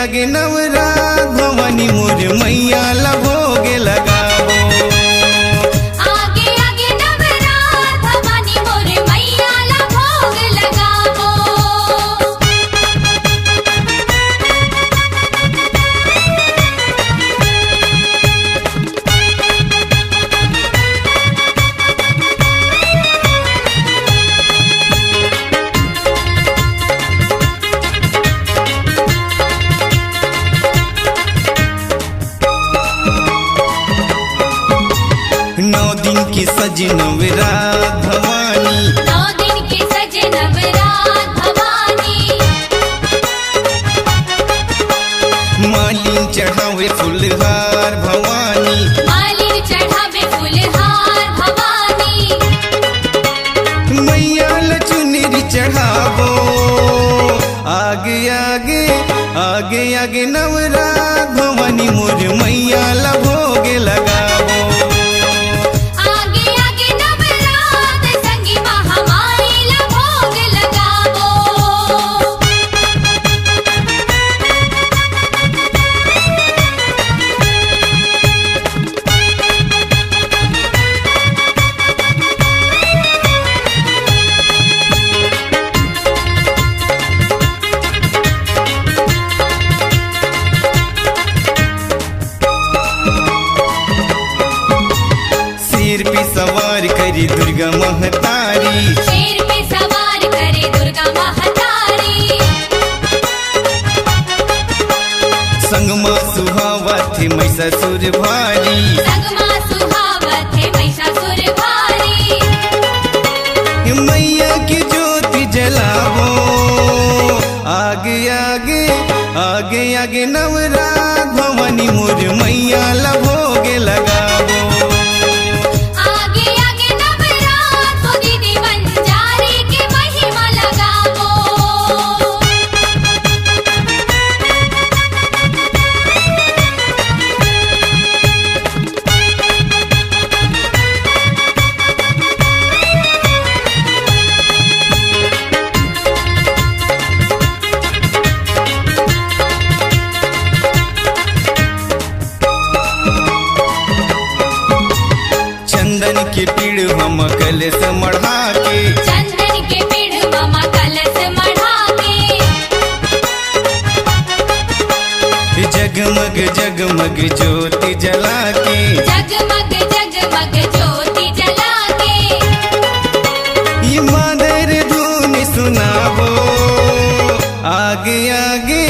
आगे नवरात भवानी मोर मैया ला भोग लगावो। आगे आगे नवरात भवानी मोर मैया ला भोग लगावो। नौ दिन की सज नवरात भवानी, 9 दिन की सज नवरात भवानी। मालिन चढ़ावे फुलहार भवानी, मालिन चढ़ावे फूलहार भवानी। मैया ला चुनरी चढ़ावो। आगे आगे आगे आगे नवरात भवानी मोर मैया ला भोग लगावो। आगे आगे नवरात संगी महामाई ला भोग लगावो। सिर पे सवार करी दुर्गा महतारी, शेर पे सवार करे दुर्गा महतारी। संगमा सुहावत महिषासुर भारी। संगमा सुहावत है महिषासुर भारी। मैया की ज्योति जलावो। आगे आगे आगे आगे नवरात भवानी मोर मैया ला भोग लगावो। आगे आगे नवरात को दीदी बंजारी की महिमा लगावो। चंदन के पीड़ हम कलश मढ़ा के, चंदन के पेड़ मामा कलश मढ़ा के। जगमग जगमग ज्योति जला के। जगमग जगमग ज्योति जला के। ये मादर धुन सुनावो। आगे आगे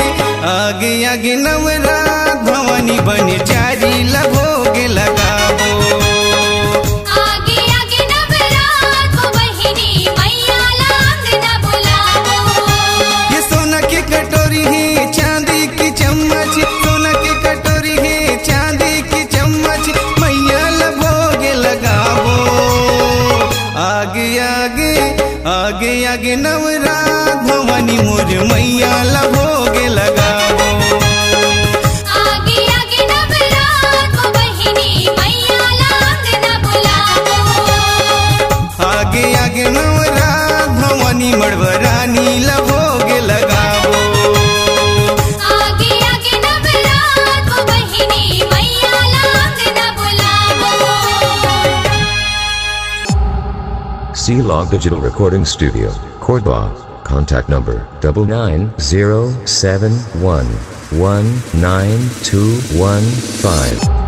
आगे आगे नवरात भवानी बन जारी ला भोग लगावो। आगे आगे नवरात को बहिनी मैया ला अंगना बुलावो। ये सोना की कटोरी है चांदी की चम्मच, सोना की कटोरी है चांदी की चम्मच, मैया ला भोग लगावो। आगे आगे आगे आगे नवरात भवानी मोर मैया ला भोग लगावो। आगे आगे नवरात को बहिनी मैया ला अंगना बुलावो। आगे आगे नवरात भवानी मड़वरानी ला भोग लगावो। आगे आगे नवरात को बहिनी मैया ला अंगना बुलावो। C-Log Digital Recording Studio, Cordoba. Contact number 99071192115.